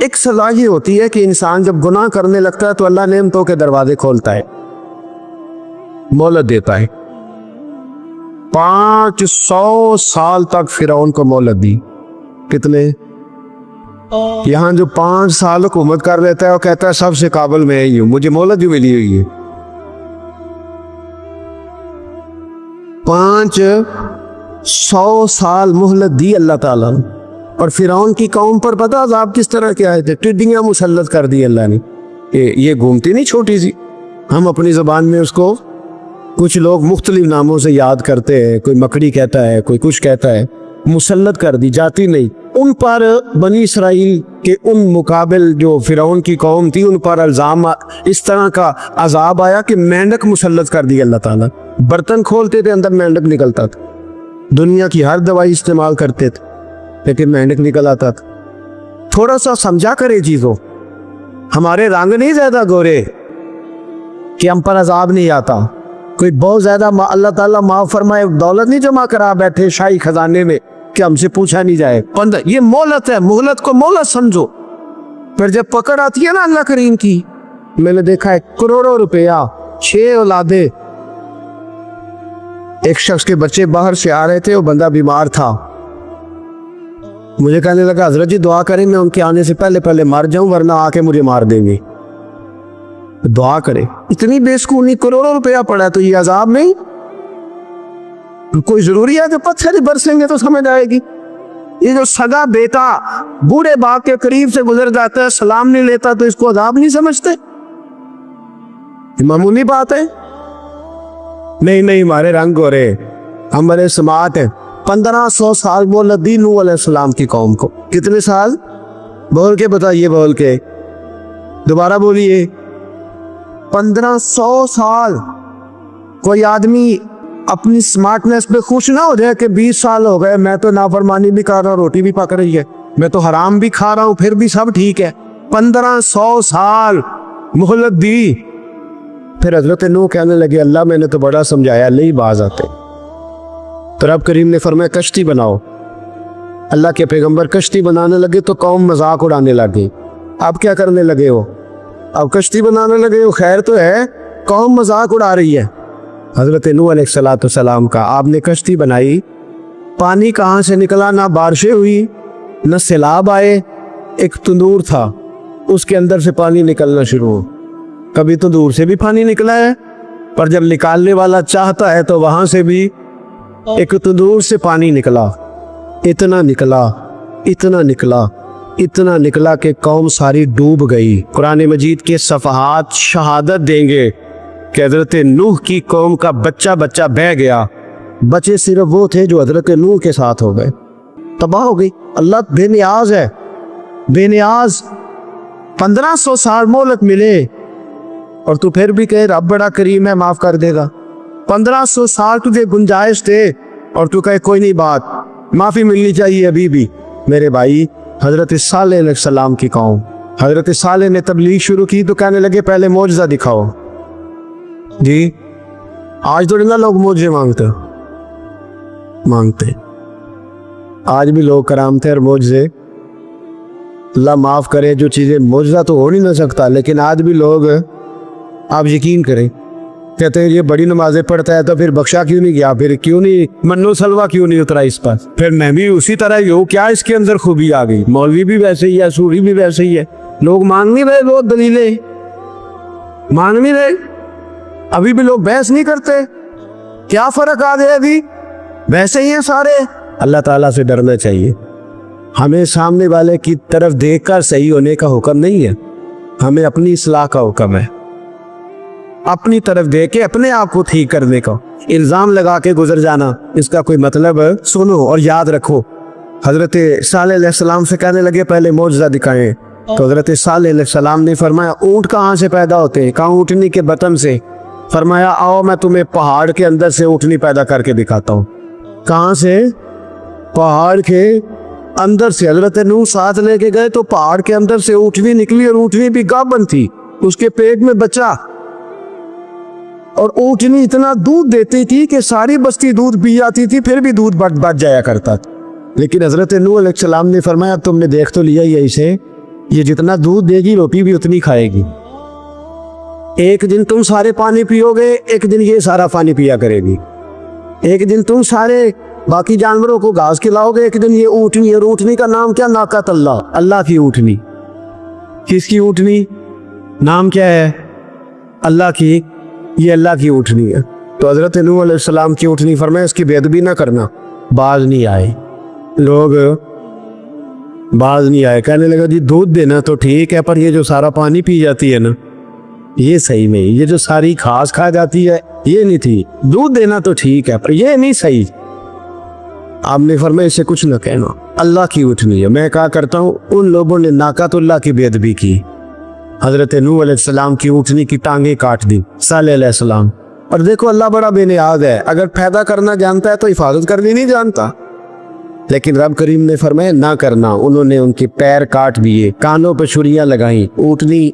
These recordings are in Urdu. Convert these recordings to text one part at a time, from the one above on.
ایک سزا یہ ہوتی ہے کہ انسان جب گناہ کرنے لگتا ہے تو اللہ نعمتوں کے دروازے کھولتا ہے، مہلت دیتا ہے۔ 500 سال تک فرعون کو مہلت دی۔ کتنے؟ یہاں جو 5 سال حکومت کر لیتا ہے وہ کہتا ہے سب سے قابل میں ہی ہوں، مجھے مہلت بھی ملی ہوئی ہے۔ 500 سال مہلت دی اللہ تعالیٰ نے، اور فرعون کی قوم پر پتہ عذاب کس طرح کے آئے تھے؟ ٹڈیاں مسلط کر دی اللہ نے۔ یہ گھومتی نہیں چھوٹی سی، ہم اپنی زبان میں اس کو کچھ لوگ مختلف ناموں سے یاد کرتے ہیں، کوئی مکڑی کہتا ہے، کوئی کچھ کہتا ہے، مسلط کر دی، جاتی نہیں۔ ان پر بنی اسرائیل کے ان مقابل جو فرعون کی قوم تھی ان پر الزام اس طرح کا عذاب آیا کہ مینڈک مسلط کر دی اللہ تعالیٰ۔ برتن کھولتے تھے اندر مینڈک نکلتا تھا، دنیا کی ہر دوائی استعمال کرتے تھے لیکن مینڈک نکل آتا تھا۔ تھوڑا سا سمجھا کرے چیزوں، ہمارے رنگ نہیں زیادہ گورے کہ ہم پر عذاب نہیں آتا، کوئی بہت زیادہ اللہ تعالیٰ معاف فرمائے دولت نہیں جمع کرا بیٹھے شاہی خزانے میں کہ ہم سے پوچھا نہیں جائے۔ یہ مہلت ہے، مہلت کو مہلت سمجھو۔ پھر جب پکڑ آتی ہے نا اللہ کریم کی، میں نے دیکھا ہے کروڑوں روپیہ، 6 اولادیں، ایک شخص کے بچے باہر سے آ رہے تھے، وہ بندہ بیمار تھا، مجھے کہنے لگا حضرت جی دعا کریں میں ان کے آنے سے پہلے مر جاؤں ورنہ آ کے مجھے مار دیں گے، دعا کرے۔ اتنی بے سکونی، کروڑوں روپیہ پڑا تو یہ عذاب نہیں؟ کوئی ضروری ہے کہ پتھر ہی برسیں گے تو سمجھ آئے گی؟ یہ جو سگا بیٹا بوڑھے باپ کے قریب سے گزر جاتا ہے، سلام نہیں لیتا تو اس کو عذاب نہیں سمجھتے؟ معمولی بات ہے؟ نہیں ہمارے رنگ ہو رہے، ہم بڑے سماعت ہیں۔ 1500 سال مہلت دی نوح علیہ السلام کی قوم کو۔ کتنے سال؟ بول کے بتائیے، بول کے دوبارہ بولیے۔ 1500 سال۔ کوئی آدمی اپنی سمارٹنس پہ خوش نہ ہو جائے کہ 20 سال ہو گئے میں تو نافرمانی بھی کر رہا ہوں، روٹی بھی پک رہی ہے، میں تو حرام بھی کھا رہا ہوں، پھر بھی سب ٹھیک ہے۔ 1500 سال مہلت دی۔ پھر حضرت نوح کہنے لگے اللہ میں نے تو بڑا سمجھایا، نہیں باز آتے۔ تو رب کریم نے فرمایا کشتی بناؤ۔ اللہ کے پیغمبر کشتی بنانے لگے تو قوم مذاق اڑانے لگے۔ اب کیا کرنے لگے ہو؟ اب کشتی بنانے لگے ہو، خیر تو ہے، قوم مذاق اڑا رہی ہے حضرت نوح علیہ السلام کا۔ آپ نے کشتی بنائی، پانی کہاں سے نکلا؟ نہ بارشیں ہوئی نہ سیلاب آئے، ایک تندور تھا اس کے اندر سے پانی نکلنا شروع ہو۔ کبھی تندور سے بھی پانی نکلا ہے، پر جب نکالنے والا چاہتا ہے تو وہاں سے بھی ایک تندور سے پانی نکلا، اتنا نکلا اتنا نکلا اتنا نکلا کہ قوم ساری ڈوب گئی۔ قرآن مجید کے صفحات شہادت دیں گے کہ حضرت نوح کی قوم کا بچہ بہ گیا، بچے صرف وہ تھے جو حضرت نوح کے ساتھ ہو گئے، تباہ ہو گئی۔ اللہ بے نیاز ہے، بے نیاز۔ 1500 سال مہلت ملے اور تو پھر بھی کہے رب بڑا کریم ہے معاف کر دے گا۔ 1500 سال تجھے گنجائش تھے اور تو کہے کوئی نہیں، بات معافی ملنی چاہیے ابھی بھی۔ میرے بھائی، حضرت صالح علیہ السلام کی قوم، حضرت صالح نے تبلیغ شروع کی تو کہنے لگے پہلے معجزہ دکھاؤ۔ جی آج تو نہ لوگ معجزے مانگتے، آج بھی لوگ کرامتے اور معجزے، اللہ معاف کرے، جو چیزیں معجزہ تو ہو نہیں نہ سکتا، لیکن آج بھی لوگ، آپ یقین کریں، کہتے ہیں یہ بڑی نمازیں پڑھتا ہے تو پھر بخشا کیوں نہیں گیا، پھر کیوں نہیں منو سلوا کیوں نہیں اترا اس پر، پھر میں بھی اسی طرح ہی ہوں، کیا اس کے اندر خوبی آ گئی؟ مولوی بھی ویسے ہی ہے، سوری بھی ویسے ہی ہے، لوگ مان نہیں رہے، وہ دلیلیں مان نہیں رہے، ابھی بھی لوگ بحث نہیں کرتے، کیا فرق آ گیا؟ ابھی ویسے ہی ہیں سارے۔ اللہ تعالیٰ سے ڈرنا چاہیے، ہمیں سامنے والے کی طرف دیکھ کر صحیح ہونے کا حکم نہیں ہے، ہمیں اپنی اصلاح کا حکم ہے، اپنی طرف دیکھ کے اپنے آپ کو ٹھیک کرنے کا۔ الزام لگا کے گزر جانا اس کا کوئی مطلب؟ سنو اور یاد رکھو، حضرت صالح علیہ السلام سے کہنے لگے پہلے معجزہ دکھائیں، تو حضرت صالح علیہ السلام نے فرمایا اونٹ کہاں سے پیدا ہوتے ہیں؟ کہاں؟ اونٹنی کے بطن سے۔ فرمایا آؤ میں تمہیں پہاڑ کے اندر سے اونٹنی پیدا کر کے دکھاتا ہوں۔ کہاں سے؟ پہاڑ کے اندر سے۔ حضرت نوح ساتھ لے کے گئے تو پہاڑ کے اندر سے اونٹنی نکلی، اور اونٹنی بھی گابن تھی، اس کے پیٹ میں بچہ، اور اونٹنی اتنا دودھ دیتی تھی کہ ساری بستی دودھ پی جاتی تھی، پھر بھی دودھ بچ جایا کرتا تھا۔ لیکن حضرت نوح علیہ السلام نے فرمایا تم نے دیکھ تو لیا ہی اسے، یہ جتنا دودھ دے گی روٹی بھی اتنی کھائے گی. ایک دن تم سارے پانی پیو گے, ایک دن یہ سارا پانی پیا کرے گی. ایک دن تم سارے باقی جانوروں کو گھاس کھلاؤ گے, ایک دن یہ اونٹنی ہے. اونٹنی کا نام کیا؟ ناقۃ اللہ, اللہ کی اونٹنی. کس کی اونٹنی؟ نام کیا ہے؟ اللہ کی. یہ اللہ کی اونٹنی ہے. تو حضرت نوح علیہ السلام کی اونٹنی فرمائے اس کی بے ادبی نہ کرنا. باز نہیں آئے لوگ, باز نہیں آئے. کہنے لگا جی دودھ دینا تو ٹھیک ہے, پر یہ جو سارا پانی پی جاتی ہے نا, یہ صحیح نہیں. یہ جو ساری گھاس کھا جاتی ہے یہ نہیں تھی. دودھ دینا تو ٹھیک ہے پر یہ نہیں صحیح. آپ نے فرمایا اسے کچھ نہ کہنا, اللہ کی اونٹنی ہے. میں کہا کرتا ہوں ان لوگوں نے ناقۃ اللہ کی بے ادبی کی. حضرت نوح علیہ السلام کی اونٹنی کی ٹانگیں کاٹ دی, صالح علیہ السلام. اور دیکھو اللہ بڑا بے نیاز ہے, اگر پیدا کرنا جانتا ہے تو حفاظت کرنی نہیں جانتا. لیکن رب کریم نے فرمایا نہ کرنا. انہوں نے ان کے پیر کاٹ دیے, کانوں پہ چھریاں لگائیں. اونٹنی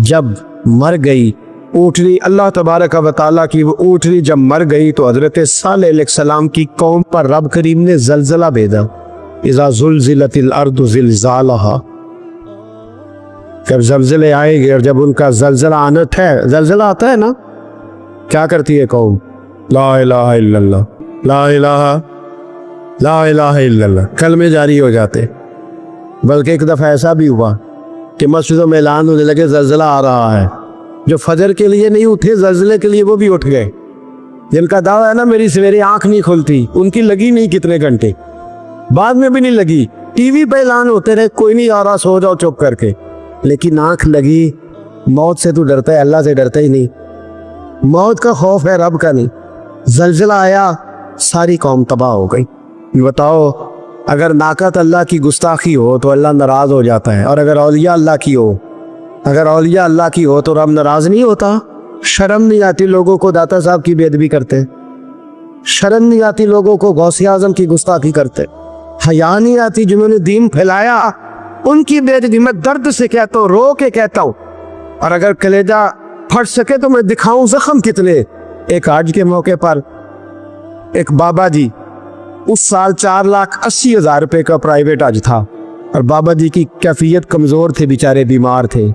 جب مر گئی, اونٹنی اللہ تبارک و تعالیٰ کی وہ اونٹنی جب مر گئی تو حضرت صالح علیہ السلام کی قوم پر رب کریم نے زلزلہ بھیجا. اذا زلزلت الارض زلزالها, جب زلزلے آئے گے اور جب ان کا زلزلہ آنا ہے, زلزلہ آتا ہے نا, کیا کرتی ہے قوم؟ لا الہ الا اللہ, لا الہ لا الہ الا اللہ, کلمے جاری ہو جاتے. بلکہ ایک دفعہ ایسا بھی ہوا کہ مسجدوں میں اعلان ہونے لگے زلزلہ آ رہا ہے. جو فجر کے لیے نہیں اٹھے زلزلے کے لیے وہ بھی اٹھ گئے. جن کا دعویٰ ہے نا میری سویرے آنکھ نہیں کھلتی, ان کی لگی نہیں کتنے گھنٹے, بعد میں بھی نہیں لگی. ٹی وی پہ اعلان ہوتے رہے کوئی نہیں آ رہا, سو جاؤ چپ کر کے. لیکن آنکھ لگی. موت سے تو ڈرتا ہے, اللہ سے ڈرتا ہی نہیں. موت کا خوف ہے, رب کا نہیں. زلزلہ آیا, ساری قوم تباہ ہو گئی. بتاؤ اگر ناقۃ اللہ کی گستاخی ہو تو اللہ ناراض ہو جاتا ہے, اور اگر اولیاء اللہ کی ہو, اگر اولیاء اللہ کی ہو تو رب ناراض نہیں ہوتا. شرم نہیں آتی لوگوں کو داتا صاحب کی بے ادبی کرتے, شرم نہیں آتی لوگوں کو غوث اعظم کی گستاخی کرتے, حیا نہیں آتی جنہوں نے دین پھیلایا ان کی بے ادبی. میں درد سے کہتا ہوں, رو کے کہتا ہوں, اور اگر کلیجہ پھٹ سکے تو میں دکھاؤں زخم کتنے. ایک حج کے موقع پر ایک بابا جی, اس سال 4,80,000 روپے کا پرائیویٹ حج تھا, اور بابا جی کی کیفیت کمزور تھے, بیچارے بیمار تھے.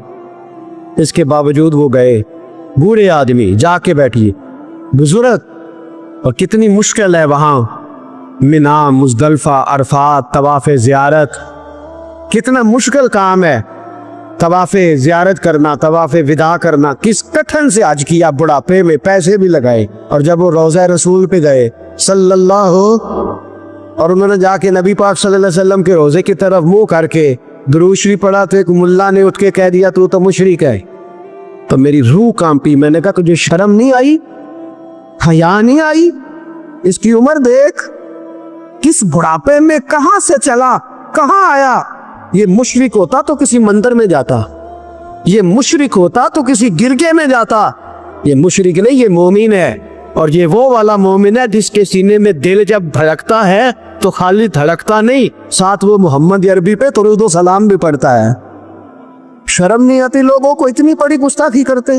اس کے باوجود وہ گئے. بوڑھے آدمی, جا کے بیٹھیے, بزرگ. اور کتنی مشکل ہے وہاں منا, مزدلفہ, عرفات, طواف زیارت, کتنا مشکل کام ہے طواف زیارت کرنا, طواف وداع کرنا. کس کٹھن سے حج کیا, بڑھاپے میں پیسے بھی لگائے. اور جب وہ روضہ رسول پہ گئے صلی اللہ, اور انہوں نے جا کے نبی پاک صلی اللہ علیہ وسلم کے روزے کی طرف منہ کر کے درود شریف پڑھا تو ایک ملا نے اٹھ کے کہہ دیا تو مشرک ہے. تو میری روح کانپی. میں نے کہا تجھے شرم نہیں آئی, حیا نہیں آئی؟ اس کی عمر دیکھ, کس بڑھاپے میں کہاں سے چلا, کہاں آیا. یہ مشرک ہوتا تو کسی مندر میں جاتا, یہ مشرک ہوتا تو کسی گرجے میں جاتا. یہ مشرک نہیں, یہ مومن ہے. اور یہ وہ والا مومن ہے جس کے سینے میں دل جب دھڑکتا ہے تو خالی دھڑکتا نہیں, ساتھ وہ محمد عربی پہ درود و سلام بھی پڑھتا ہے. شرم نہیں آتی لوگوں کو, اتنی بڑی گستاخی کرتے.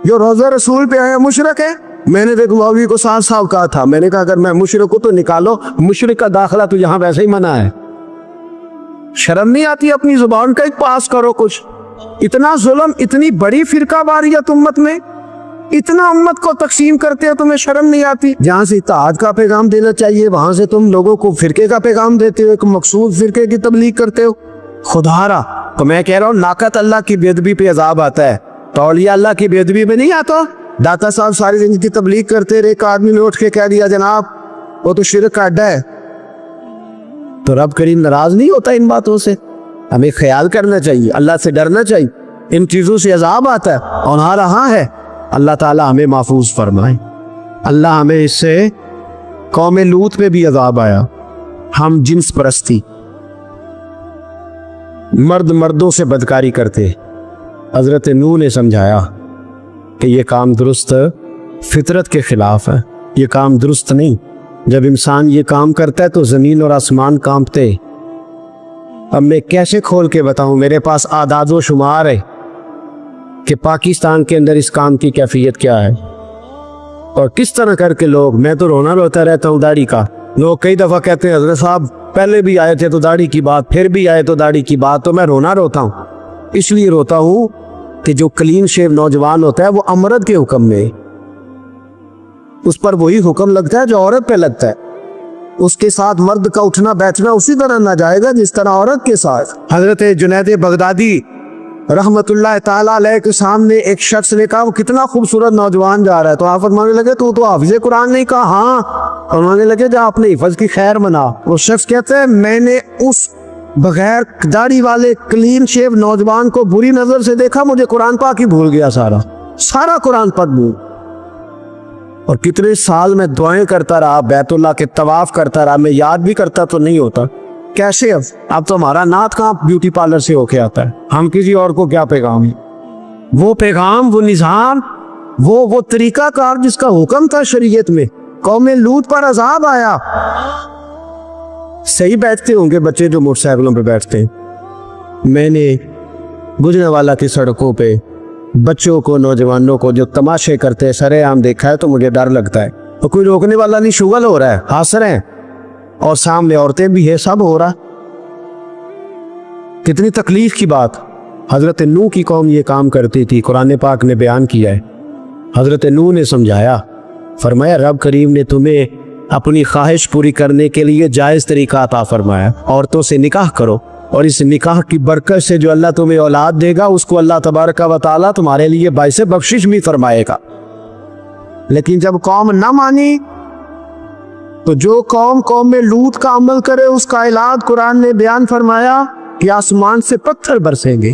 جو روزہ رسول پہ آیا مشرک ہے. میں نے دیکھ مولوی کو 7 سال کہا تھا, میں نے کہا اگر میں مشرک ہوں تو نکالو, مشرک کا داخلہ تو یہاں ویسے ہی منع ہے. شرم نہیں آتی, اپنی زبان کا ایک پاس کرو کچھ. اتنا ظلم, اتنی بڑی فرقہ واریت امت میں, اتنا امت کو تقسیم کرتے ہو, تمہیں شرم نہیں آتی؟ جہاں سے اتحاد کا پیغام دینا چاہیے وہاں سے تم لوگوں کو فرقے کا پیغام دیتے ہو, ایک مقصود فرقے کی تبلیغ کرتے ہو. خدا را, تو میں کہہ رہا ہوں ناقۃ اللہ کی بے ادبی پہ عذاب آتا ہے, تو اولیاء اللہ کی بے ادبی پہ نہیں آتا. داتا صاحب ساری زندگی کی تبلیغ کرتے رہے, ایک آدمی نے اٹھ کے کہہ دیا جناب وہ تو شرک کا اڈا ہے, تو رب کریم ناراض نہیں ہوتا ان باتوں سے. ہمیں خیال کرنا چاہیے, اللہ سے ڈرنا چاہیے. ان چیزوں سے عذاب آتا ہے اور آ رہا ہے. اللہ تعالیٰ ہمیں محفوظ فرمائے. اللہ ہمیں اس سے, قوم لوط پہ بھی عذاب آیا, ہم جنس پرستی, مرد مردوں سے بدکاری کرتے. حضرت نوح نے سمجھایا کہ یہ کام درست فطرت کے خلاف ہے, یہ کام درست نہیں. جب انسان یہ کام کرتا ہے تو زمین اور آسمان کانپتے. اب میں کیسے کھول کے بتاؤں, میرے پاس اعداد و شمار ہے کہ پاکستان کے اندر اس کام کی کیفیت کیا ہے اور کس طرح کر کے لوگ, میں تو رونا روتا رہتا ہوں داڑھی کا. لوگ کئی دفعہ کہتے ہیں حضرت صاحب پہلے بھی آئے تھے تو داڑھی کی بات، پھر بھی آئے تو داڑھی کی بات، تو میں روتا ہوں۔ اس لیے روتا ہوں کہ جو کلین شیو نوجوان ہوتا ہے وہ امرد کے حکم میں، اس پر وہی حکم لگتا ہے جو عورت پہ لگتا ہے۔ اس کے ساتھ مرد کا اٹھنا بیٹھنا اسی طرح نہ جائے گا جس طرح عورت کے ساتھ۔ حضرت جنید بغدادی رحمت اللہ تعالیٰ علیہ کے سامنے ایک شخص نے کہا وہ کتنا خوبصورت نوجوان جا رہا ہے، تو آپ فرمانے لگے تو حافظ قرآن نہیں؟ کہا ہاں۔ فرمانے لگے جا اپنے حفظ کی خیر منا۔ وہ شخص کہتا ہے میں نے اس بغیر داڑھی والے کلین شیو نوجوان کو بری نظر سے دیکھا، مجھے قرآن پاک ہی بھول گیا، سارا قرآن پاک بھول۔ اور کتنے سال میں دعائیں کرتا رہا، بیت اللہ کے طواف کرتا رہا، میں یاد بھی کرتا تو نہیں ہوتا۔ کیسے اب تو ہمارا نعت کہاں بیوٹی پارلر سے ہو کے آتا ہے، ہم کسی اور کو کیا پیغام، وہ پیغام، وہ نظام، وہ طریقہ کار جس کا حکم تھا شریعت میں۔ قوم لوط پر عذاب آیا، صحیح بیٹھتے ہوں گے بچے جو موٹر سائیکلوں پہ بیٹھتے ہیں، میں نے گجرے والا کی سڑکوں پہ بچوں کو، نوجوانوں کو جو تماشے کرتے سرے عام دیکھا ہے تو مجھے ڈر لگتا ہے۔ تو کوئی روکنے والا نہیں، شغل ہو رہا ہے، ہنس رہے ہیں، اور سامنے عورتیں بھی ہے، سب ہو رہا۔ کتنی تکلیف کی بات۔ حضرت نوح کی قوم یہ کام کرتی تھی، قرآن پاک نے بیان کیا ہے۔ حضرت نوح نے سمجھایا، فرمایا رب کریم نے تمہیں اپنی خواہش پوری کرنے کے لیے جائز طریقہ عطا فرمایا، عورتوں سے نکاح کرو، اور اس نکاح کی برکت سے جو اللہ تمہیں اولاد دے گا اس کو اللہ تبارک و تعالیٰ تمہارے لیے باعث بخشش بھی فرمائے گا۔ لیکن جب قوم نہ مانی تو جو قوم میں لوط کا عمل کرے اس کا علاج قرآن نے بیان فرمایا کہ آسمان سے پتھر برسیں گے،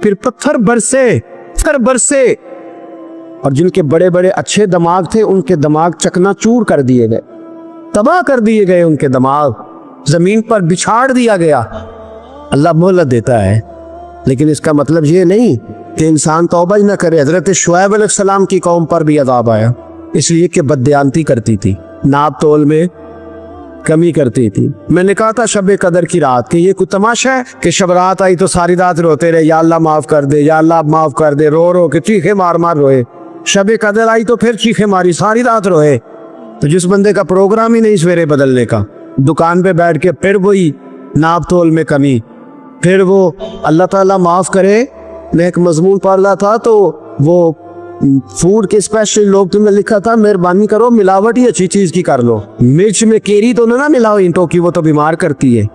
پھر پتھر برسے، اور جن کے بڑے بڑے اچھے دماغ تھے ان کے دماغ چکنا چور کر دیے گئے، تباہ کر دیے گئے، ان کے دماغ زمین پر بچھاڑ دیا گیا۔ اللہ مہلت دیتا ہے، لیکن اس کا مطلب یہ نہیں کہ انسان توبہ ہی نہ کرے۔ حضرت شعیب علیہ السلام کی قوم پر بھی عذاب آیا، اس لیے کہ بددیانتی کرتی تھی، ناپ تول میں کمی کرتی تھی۔ میں نے کہا تھا شب قدر کی رات کہ یہ کوئی تماشا ہے کہ شب رات آئی تو ساری رات روتے رہے، یا اللہ معاف کر دے، یا اللہ معاف کر دے، رو رو کے چیخے مار مار روئے۔ شب قدر آئی تو پھر چیخے ماری، ساری رات روئے۔ تو جس بندے کا پروگرام ہی نہیں سویرے بدلنے کا، دکان پہ بیٹھ کے پھر وہی ناپ تول میں کمی، پھر وہ اللہ تعالیٰ معاف کرے۔ میں ایک مضمون پڑھ رہا تھا تو وہ فوڈ کے اسپیشل لوگ تمہیں لکھا تھا مہربانی کرو ملاوٹ ہی اچھی چیز کی کر لو، مرچ میں کیری تو نہ ملاؤ اینٹوں کی، وہ تو بیمار کرتی ہے،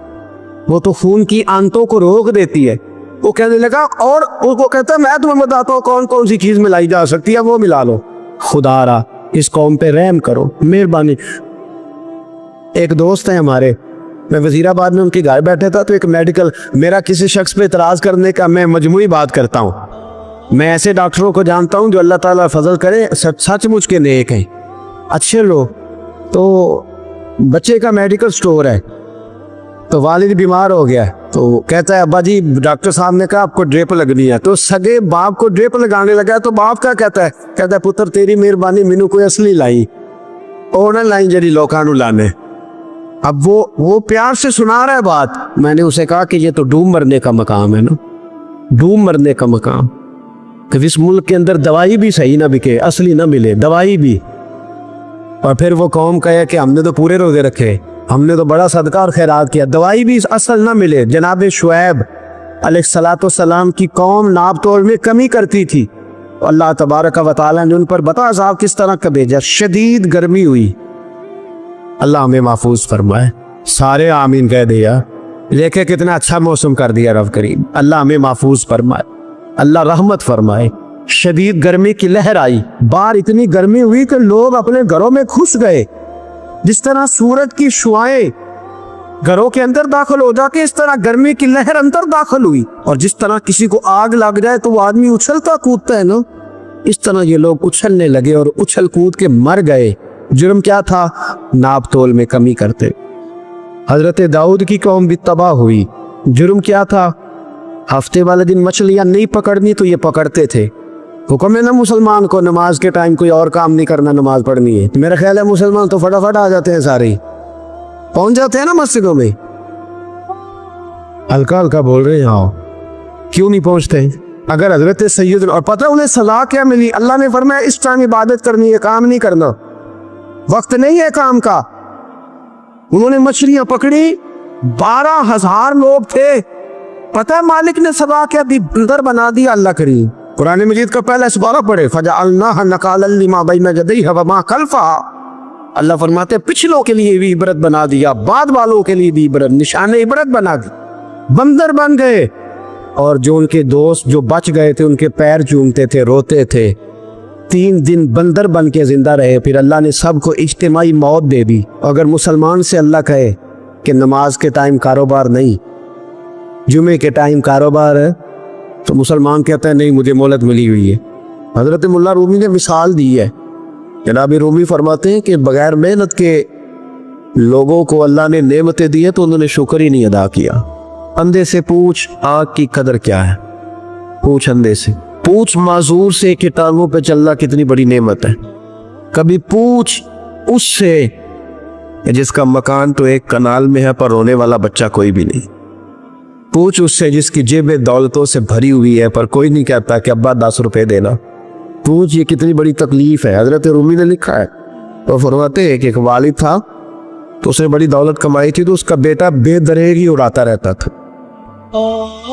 وہ تو خون کی آنتوں کو روک دیتی ہے۔ وہ کہنے لگا، اور وہ کہتا ہے میں تمہیں بتاتا ہوں کون کون سی چیز ملائی جا سکتی ہے، وہ ملا لو۔ خدا را اس قوم پہ رحم کرو، مہربانی۔ ایک دوست ہیں ہمارے، میں وزیر آباد میں ان کے گھر بیٹھا تھا تو ایک میڈیکل، میرا کسی شخص پہ اعتراض کرنے کا میں مجموعی بات کرتا ہوں، میں ایسے ڈاکٹروں کو جانتا ہوں جو اللہ تعالیٰ فضل کرے، سچ مچ کے نیک ہیں، اچھے لوگ۔ تو بچے کا میڈیکل سٹور ہے، تو والد بیمار ہو گیا، تو کہتا ہے ابا جی ڈاکٹر صاحب نے کہا آپ کو ڈریپ لگنی ہے، تو سگے باپ کو ڈریپ لگانے لگا، تو باپ کا کہتا ہے پتر تیری مہربانی، مینو کوئی اصلی لائی اور نہ لائی جڑی لوکاں نو لانے۔ اب وہ پیار سے سنا رہا ہے بات۔ میں نے اسے کہا کہ یہ تو ڈوب مرنے کا مقام ہے نا، ڈوب مرنے کا مقام، کہ اس ملک کے اندر دوائی بھی صحیح نہ بکے، اصلی نہ ملے دوائی بھی، اور پھر وہ قوم کہے کہ ہم نے تو پورے روزے رکھے، ہم نے تو بڑا صدقہ اور خیرات کیا، دوائی بھی اصل نہ ملے۔ جناب شعیب علیہ السلام کی قوم ناپ تول میں کمی کرتی تھی، اللہ تبارک و تعالیٰ نے ان پر بتا عذاب کس طرح کا بھیجا، شدید گرمی ہوئی۔ اللہ ہمیں محفوظ فرمائے، سارے آمین کہہ دیا، دیکھے کتنا اچھا موسم کر دیا رب کریم۔ اللہ ہمیں محفوظ فرمائے، اللہ رحمت فرمائے۔ شدید گرمی کی لہر آئی، باہر اتنی گرمی ہوئی کہ لوگ اپنے گھروں میں گھس گئے، جس طرح سورج کی شعائیں گھروں کے اندر داخل ہو جا کے اس طرح گرمی کی لہر اندر داخل ہوئی، اور جس طرح کسی کو آگ لگ جائے تو وہ آدمی اچھلتا کودتا ہے نا، اس طرح یہ لوگ اچھلنے لگے اور اچھل کود کے مر گئے۔ جرم کیا تھا؟ ناپ تول میں کمی کرتے۔ حضرت داؤد کی قوم بھی تباہ ہوئی، جرم کیا تھا؟ ہفتے والے دن مچھلیاں نہیں پکڑنی تو یہ پکڑتے تھے۔ حکم ہے نا مسلمان کو نماز کے ٹائم کوئی اور کام نہیں کرنا، نماز پڑھنی ہے۔ میرا خیال ہے مسلمان تو فٹافٹ آ جاتے ہیں، سارے پہنچ جاتے ہیں نا مسجدوں میں۔ ہلکا ہلکا بول رہے ہیں، ہاں کیوں نہیں پہنچتے ہیں؟ اگر حضرت سید، اور پتہ انہیں سزا کیا ملی؟ اللہ نے فرمایا اس ٹائم عبادت کرنی ہے، کام نہیں کرنا، وقت نہیں ہے کام کا۔ انہوں نے مچھلیاں پکڑی, 12,000 لوگ تھے. پتہ ہے مالک نے سزا کیا دی؟ بندر بنا دیا. اللہ کریم قرآن مجید کا پہلا سپارہ پڑھے, فجعلناها نکالا لما بین یدیہا وما خلفہا. اللہ فرماتے ہیں پچھلوں کے لیے بھی عبرت بنا دیا, بعد والوں کے لیے بھی عبرت, نشان عبرت بنا دی. بندر بن گئے, اور جو ان کے دوست جو بچ گئے تھے ان کے پیر چومتے تھے, روتے تھے. 3 دن بندر بن کے زندہ رہے. پھر اللہ نے سب کو اجتماعی موت دے دی. اگر مسلمان سے اللہ کہے کہ نماز کے ٹائم کاروبار نہیں, جمعے کے ٹائم کاروبار ہے, تو مسلمان کہتا ہے نہیں مجھے مہلت ملی ہوئی ہے. حضرت مولا رومی نے مثال دی ہے. جناب رومی فرماتے ہیں کہ بغیر محنت کے لوگوں کو اللہ نے نعمتیں دی ہیں تو انہوں نے شکر ہی نہیں ادا کیا. اندھے سے پوچھ آنکھ کی قدر کیا ہے, پوچھ اندھے سے, پوچھ معذور سے کہ ٹانگوں پہ چلنا کتنی بڑی نعمت ہے. کبھی پوچھ اس سے جس کا مکان تو ایک کنال میں ہے پر رونے والا بچہ کوئی بھی نہیں. پوچھ اس سے جس کی جیب دولتوں سے بھری ہوئی ہے پر کوئی نہیں کہتا کہ ابا 10 روپے دینا. پوچھ یہ کتنی بڑی تکلیف ہے. حضرت رومی نے لکھا ہے, وہ فرماتے ہیں کہ ایک والد تھا تو اس نے بڑی دولت کمائی تھی, تو اس کا بیٹا بے دریغ ہی اڑاتا رہتا تھا.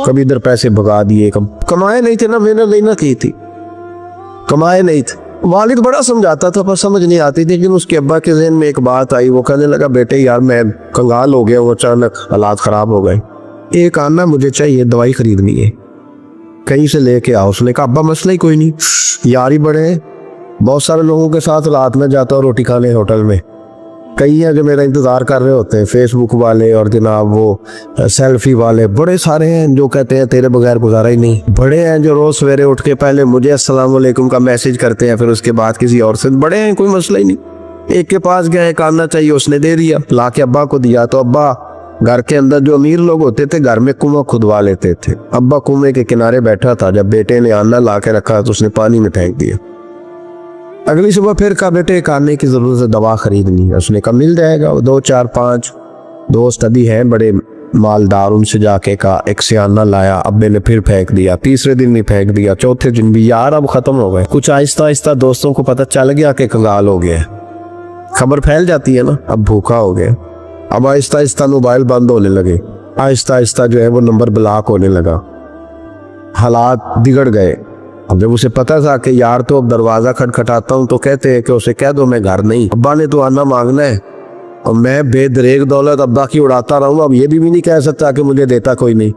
کبھی ادھر پیسے بھگا دیے, کمائے نہیں تھے نا, محنت نہیں نہ کی تھی, کمائے نہیں تھے. والد بڑا سمجھاتا تھا پر سمجھ نہیں آتی تھی. لیکن اس کے ابا کے ذہن میں ایک بات آئی, وہ کہنے لگا بیٹے یار میں کنگال ہو گیا, وہ اچانک حالات خراب ہو گئے, ایک آنا مجھے چاہیے, دوائی خریدنی ہے, کہیں سے لے کے آؤ. اس نے کہا ابا مسئلہ ہی کوئی نہیں, یاری بڑے ہیں, بہت سارے لوگوں کے ساتھ رات میں جاتا ہوں روٹی کھانے ہوٹل میں, کئی ہیں جو میرا انتظار کر رہے ہوتے ہیں, فیس بک والے اور جناب وہ سیلفی والے, بڑے سارے ہیں جو کہتے ہیں تیرے بغیر گزارا ہی نہیں. بڑے ہیں جو روز سویرے اٹھ کے پہلے مجھے السلام علیکم کا میسج کرتے ہیں, پھر اس کے بعد کسی اور سے. بڑے ہیں, کوئی مسئلہ ہی نہیں. ایک کے پاس گیا, ایک آنا چاہیے, اس نے دے دیا, لا کے ابا کو دیا. تو ابا گھر کے اندر جو امیر لوگ ہوتے تھے گھر میں کنواں کھدوا لیتے تھے. ابا کنویں کے کنارے بیٹھا تھا, جب بیٹے نے آنا لا کے رکھا تو اس نے پانی میں پھینک دیا. اگلی صبح پھر کہا بیٹے ایک آنے کی ضرورت ہے, دوا خریدنی ہے. اس نے کہا مل جائے گا. 2 4 5 دوست ابھی ہیں بڑے مالدار, ان سے جا کے کہا, ایک سے آنا لایا, ابے نے پھر پھینک دیا, تیسرے دن بھی پھینک دیا, چوتھے دن بھی. یار اب ختم ہو گئے. کچھ آہستہ آہستہ دوستوں کو پتہ چل گیا کہ کنگال ہو گیا, خبر پھیل جاتی ہے نا, اب بھوکا ہو گیا. اب آہستہ آہستہ موبائل بند ہونے لگے, آہستہ آہستہ جو ہے وہ نمبر بلاک ہونے لگا, حالات بگڑ گئے. اب جب اسے پتا تھا کہ یار تو اب دروازہ کھٹکھٹاتا ہوں تو کہتے ہیں کہ اسے کہہ دو میں گھر نہیں, ابا نے تو آنا مانگنا ہے, اور میں بے دریغ دولت ابا کی اڑاتا رہوں, اب یہ بھی نہیں کہہ سکتا کہ مجھے دیتا کوئی نہیں.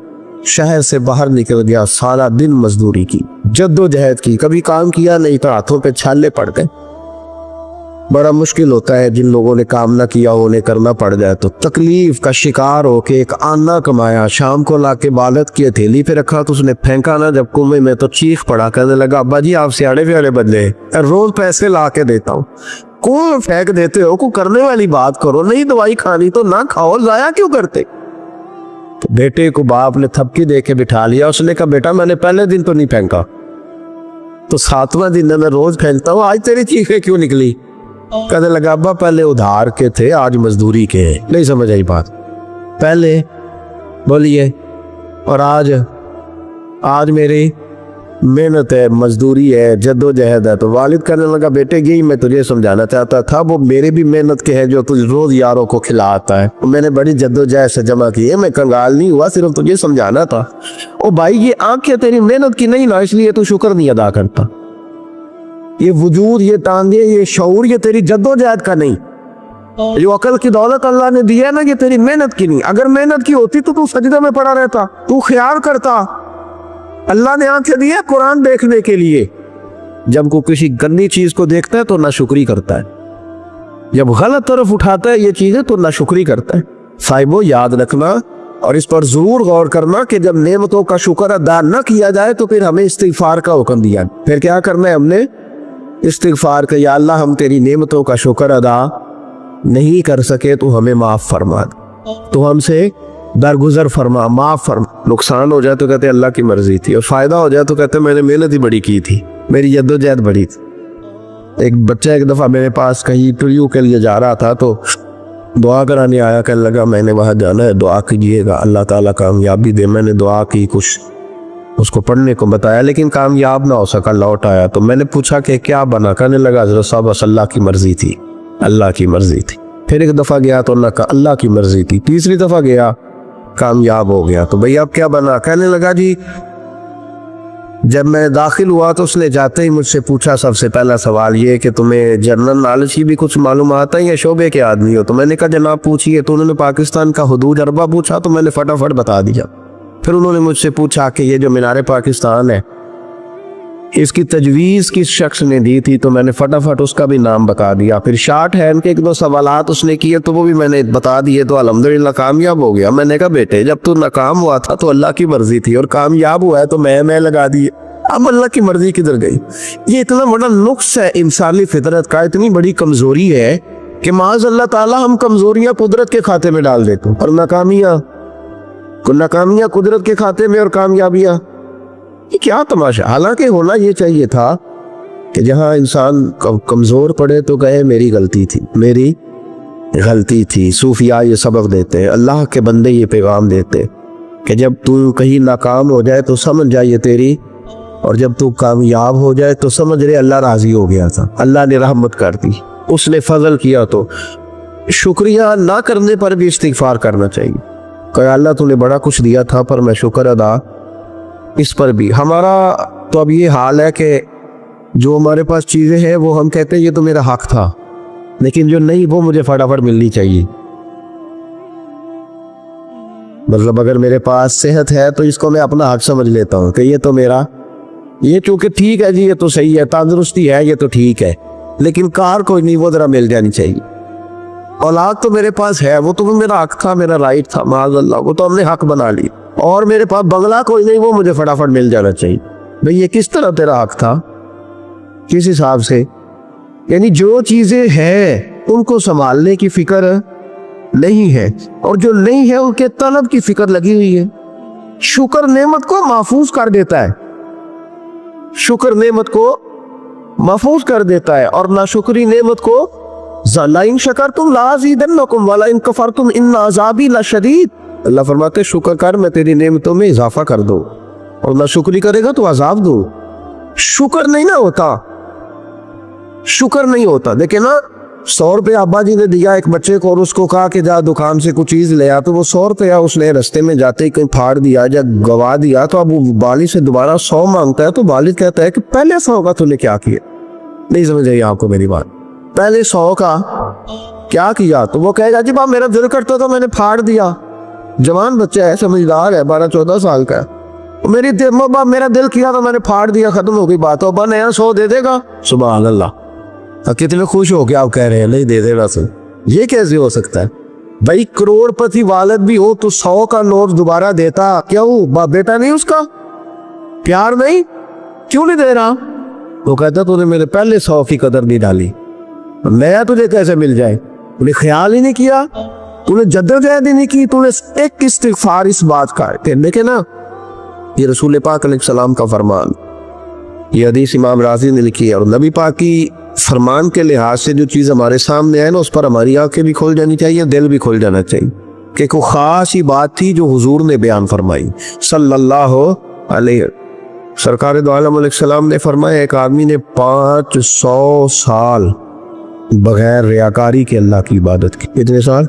شہر سے باہر نکل گیا, سارا دن مزدوری کی, جد و جہد کی, کبھی کام کیا نہیں تو ہاتھوں پہ چھالے پڑ گئے. بڑا مشکل ہوتا ہے جن لوگوں نے کام نہ کیا انہیں کرنا پڑ جائے تو. تکلیف کا شکار ہو کے ایک آنا کمایا, شام کو لا کے والد کی ہتھیلی پہ رکھا تو اس نے پھینکا نا جب کنویں میں تو چیخ پڑا, کہنے لگا ابا جی آپ سیاڑے ویاڑے بدلے, روز پیسے لا کے دیتا ہوں, کون پھینک دیتے ہو, کو کرنے والی بات کرو, نہیں دوائی کھانی تو نہ کھاؤ, ضائع کیوں کرتے. تو بیٹے کو باپ نے تھپکی دے کے بٹھا لیا. اس نے کہا بیٹا میں نے پہلے دن تو نہیں پھینکا, تو 7واں دن میں روز پھینکتا ہوں, آج تیری چیخیں کیوں نکلی. کہنے لگا ابا پہلے ادھار کے تھے آج مزدوری کے ہیں. نہیں سمجھ آئی بات, پہلے بولیے اور آج میری محنت ہے, مزدوری ہے, جد و جہد ہے. تو والد کہنے لگا بیٹے یہی میں تجھے سمجھانا چاہتا تھا, وہ میرے بھی محنت کے ہے جو تجھ روز یاروں کو کھلاتا ہے, میں نے بڑی جد و جہد سے جمع کی ہے, میں کنگال نہیں ہوا, صرف تجھے سمجھانا تھا. او بھائی یہ آنکھیں تیری محنت کی نہیں نا, اس لیے تو شکر نہیں ادا کرتا. یہ وجود, یہ ٹانگیں, یہ شعور, یہ تیری جد و جہد کا نہیں. جو عقل کی دولت اللہ نے دی ہے نا, یہ تیری محنت کی نہیں. اگر محنت کی ہوتی تو سجدہ میں پڑا رہتا, تو خیال کرتا. اللہ نے آنکھیں دی ہے قرآن دیکھنے کے لیے. جب کوئی کسی گندی چیز کو دیکھتا ہے تو ناشکری کرتا ہے, جب غلط طرف اٹھاتا ہے یہ چیزیں تو ناشکری کرتا ہے. صاحبو یاد رکھنا اور اس پر ضرور غور کرنا کہ جب نعمتوں کا شکر ادا نہ کیا جائے تو پھر ہمیں استغفار کا حکم دیا. پھر کیا کرنا ہے ہم نے؟ استغفار کہ یا اللہ ہم تیری نعمتوں کا شکر ادا نہیں کر سکے تو ہمیں معاف فرما, تو ہم سے درگزر فرما, معاف فرما. نقصان ہو جائے تو کہتے اللہ کی مرضی تھی, اور فائدہ ہو جائے تو کہتے میں نے محنت ہی بڑی کی تھی, میری جد و جہد بڑی تھی. ایک بچہ ایک دفعہ میرے پاس کہیں انٹرویو کے لیے جا رہا تھا تو دعا کرانے آیا, کہنے لگا میں نے وہاں جانا ہے, دعا کیجیے گا اللہ تعالیٰ کامیابی دے. میں نے دعا کی, کچھ اس کو پڑھنے کو بتایا, لیکن کامیاب نہ ہو سکا, لوٹ آیا. تو میں نے پوچھا کہ کیا بنا, کہنے لگا حضرت صاحب بس اللہ کی مرضی تھی, اللہ کی مرضی تھی. پھر ایک دفعہ گیا تو اللہ کی مرضی تھی، تیسری دفعہ گیا کامیاب ہو گیا۔ تو بھئی اب کیا بنا؟ کہنے لگا جی جب میں داخل ہوا تو اس نے جاتے ہی مجھ سے پوچھا سب سے پہلا سوال یہ کہ تمہیں جنرل نالج کی بھی کچھ معلومات ہے یا شعبے کے آدمی ہو؟ تو میں نے کہا جناب پوچھیے۔ تو انہوں نے پاکستان کا حدود اربہ پوچھا تو میں نے فٹافٹ بتا دیا۔ پھر انہوں نے مجھ سے پوچھا کہ یہ جو مینار پاکستان ہے اس کی تجویز کس شخص نے دی تھی؟ تو میں نے فٹافٹ اس کا بھی نام بتا دیا۔ پھر شارٹ ہینڈ کے ایک دو سوالات اس نے کیے تو وہ بھی میں نے بتا دیے، تو الحمدللہ کامیاب ہو گیا۔ میں نے کہا بیٹے جب تو ناکام ہوا تھا تو اللہ کی مرضی تھی، اور کامیاب ہوا ہے تو میں لگا دیے، اب اللہ کی مرضی کدھر گئی؟ یہ اتنا بڑا نقص ہے انسانی فطرت کا، اتنی بڑی کمزوری ہے کہ معاذ اللہ تعالی ہم کمزوریاں قدرت کے کھاتے میں ڈال دیتے ہیں، اور ناکامیاں قدرت کے کھاتے میں، اور کامیابیاں یہ کیا تماشا؟ حالانکہ ہونا یہ چاہیے تھا کہ جہاں انسان کمزور پڑے تو کہے میری غلطی تھی۔ صوفیاء یہ سبق دیتے ہیں، اللہ کے بندے یہ پیغام دیتے کہ جب تو کہیں ناکام ہو جائے تو سمجھ جائے تیری، اور جب تو کامیاب ہو جائے تو سمجھ رہے اللہ راضی ہو گیا تھا، اللہ نے رحمت کر دی، اس نے فضل کیا۔ تو شکریہ نہ کرنے پر بھی استغفار کرنا چاہیے کہ اللہ تو نے بڑا کچھ دیا تھا پر میں شکر ادا اس پر بھی۔ ہمارا تو اب یہ حال ہے کہ جو ہمارے پاس چیزیں ہیں وہ ہم کہتے ہیں یہ تو میرا حق تھا، لیکن جو نہیں وہ مجھے فٹافٹ ملنی چاہیے۔ مطلب اگر میرے پاس صحت ہے تو اس کو میں اپنا حق سمجھ لیتا ہوں کہ یہ تو میرا، یہ چونکہ ٹھیک ہے جی یہ تو صحیح ہے، تندرستی ہے یہ تو ٹھیک ہے، لیکن کار کوئی نہیں وہ ذرا مل جانی چاہیے۔ اولاد تو میرے پاس ہے وہ تو میرا حق تھا، میرا رائٹ تھا، معاذ اللہ وہ تو ہم نے حق بنا لی۔ اور میرے پاس بنگلہ کوئی نہیں وہ مجھے فٹافٹ مل جانا چاہیے۔ بھئی یہ کس طرح تیرا حق تھا؟ کس حساب سے؟ یعنی جو چیزیں ہیں ان کو سنبھالنے کی فکر نہیں ہے، اور جو نہیں ہے ان کے طلب کی فکر لگی ہوئی ہے۔ شکر نعمت کو محفوظ کر دیتا ہے، شکر نعمت کو محفوظ کر دیتا ہے، اور ناشکری نعمت کو لَئِن شَكَرْتُمْ لَأَزِيدَنَّكُمْ وَلَئِن كَفَرْتُمْ إِنَّ عَذَابِي لَشَدِيدٌ۔ اللہ فرماتے شکر کر میں تیری نعمتوں میں اضافہ کر دوں، اور ناشکری کرے گا تو عذاب دوں۔ شکر نہیں نہ ہوتا، شکر نہیں ہوتا۔ دیکھیں نا 100 روپے ابا جی نے دیا ایک بچے کو، اور اس کو کہا کہ جا دکان سے کچھ چیز لے آ، تو وہ 100 روپیہ اس نے رستے میں جاتے ہی کہیں پھاڑ دیا یا گوا دیا، تو اب وہ والد سے دوبارہ 100 مانگتا ہے، تو والد کہتا ہے کہ پہلے 100 کا تو نے کیا کیا؟ نہیں سمجھ آئی آپ کو میری بات؟ پہلے 100 کا کیا کیا؟ تو وہ کہے گا جی باپ میرا دل کرتا تو میں نے پھاڑ دیا۔ جوان بچہ ہے، سمجھدار ہے، 12-14 سال کا ہے، میرا دل کیا تو میں نے پھاڑ دیا، ختم ہو گئی بات۔ ابا نیا 100 دے دے گا، سبحان اللہ، کتنے خوش ہو کے آپ کہہ رہے ہیں نہیں دے دے گا سر؟ یہ کیسے ہو سکتا ہے؟ بھائی کروڑ پتی والد بھی ہو تو 100 کا نوٹ دوبارہ دیتا کیوں؟ بیٹا نہیں اس کا پیار نہیں، کیوں نہیں دے رہا؟ وہ کہتا تو نے میرے پہلے 100 کی قدر نہیں ڈالی، نیا تجھے کیسے مل جائے؟ انہیں خیال ہی نہیں کیا، تو نے جدوجہد ہی نہیں کی، تو نے ایک استغفار اس بات کا ہے۔ دیکھیں نا یہ رسول پاک علیہ السلام کا فرمان، یہ حدیث امام رازی نے لکھی ہے، اور نبی پاک کی فرمان کے لحاظ سے جو چیز ہمارے سامنے ہے نا اس پر ہماری آنکھیں بھی کھول جانی چاہیے، دل بھی کھول جانا چاہیے، کہ کوئی خاص ہی بات تھی جو حضور نے بیان فرمائی صلی اللہ علیہ وسلم۔ سرکار دو عالم علیہ السلام نے فرمایا ایک آدمی نے 500 سال بغیر ریاکاری کے اللہ کی عبادت کی۔ کتنے سال؟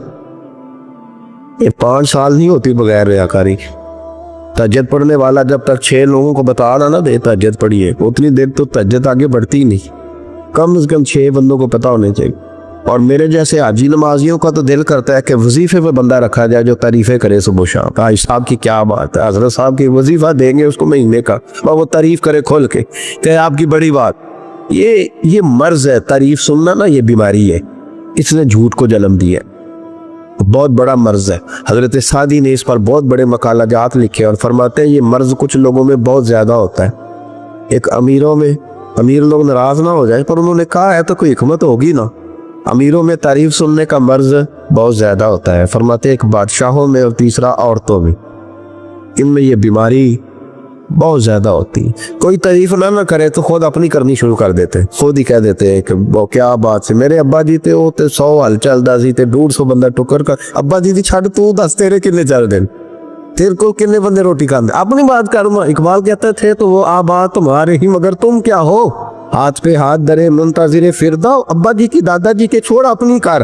یہ 5 سال نہیں ہوتی بغیر ریاکاری۔ تہجد پڑھنے والا جب تک 6 لوگوں کو بتا رہا نہ دے تہجد پڑھیے، اتنی دیر تو تہجد آگے بڑھتی ہی نہیں، کم از کم 6 بندوں کو پتا ہونے چاہیے۔ اور میرے جیسے حاجی نمازیوں کا تو دل کرتا ہے کہ وظیفے پہ بندہ رکھا جائے جو تعریفیں کرے صبح و شام، حاج صاحب کی کیا بات ہے، حضرت صاحب کی وظیفہ دیں گے اس کو مہینے کا، وہ تعریف کرے کھول کے کہ آپ کی بڑی بات۔ یہ مرض ہے، تعریف سننا نا یہ بیماری ہے، اس نے جھوٹ کو جنم دیا ہے، بہت بڑا مرض ہے۔ حضرت سعدی نے اس پر بہت بڑے مقالہ جات لکھے اور فرماتے ہیں یہ مرض کچھ لوگوں میں بہت زیادہ ہوتا ہے۔ ایک امیروں میں، امیر لوگ ناراض نہ ہو جائیں پر انہوں نے کہا ہے تو کوئی حکمت ہوگی نا، امیروں میں تعریف سننے کا مرض بہت زیادہ ہوتا ہے۔ فرماتے ایک بادشاہوں میں اور تیسرا عورتوں میں، ان میں یہ بیماری بہت زیادہ ہوتی ہے۔ کوئی تعریف نہ کرے تو خود اپنی کرنی شروع کر دیتے، خود ہی کہہ دیتے ہیں کہ وہ کیا بات سے میرے ابا جی تے وہ تے 100 ہل چلدا سی تے 150 بندہ ٹکر کر ابا جی دی چھڑ تو دس تیرے کنے چل دین، تیرے کو کنے بندے روٹی کھاندے، اپنی بات کروں۔ اقبال کہتے تھے تو وہ آبا تمہارے ہی مگر تم کیا ہو، ہاتھ پہ ہاتھ درے منتظر فردا، ابا جی کی دادا جی کے چھوڑ اپنی کر،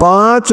5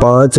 5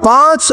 5